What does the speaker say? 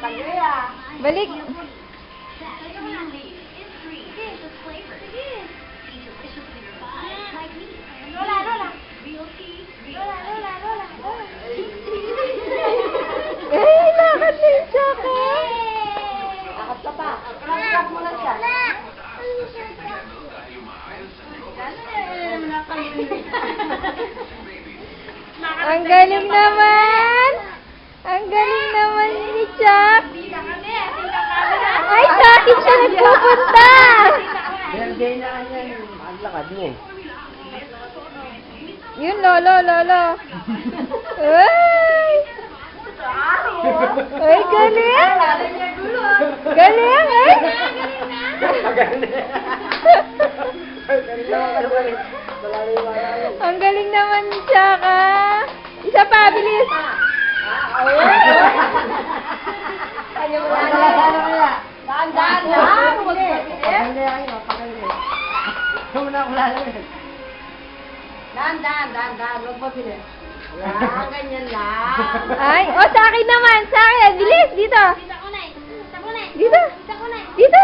Balik. Eh, lakad na yung tsaka. Lakad ka pa. Lakad mo lang siya. Ang galing naman! Ang galing naman ni Chuck! Ay, sa akin siya nagpupunta! Binagay na kanya ang lakad mo. Yun, lolo, lolo. Ay! Ay, galing! Galing, ay! Ang galing naman ni Chaka. Isa pa, bilis. Dahan, huwag mabilis. Yan, ganyan lang. Ay, oh, sa akin naman, sa akin. Bilis, dito. Dito. Dito.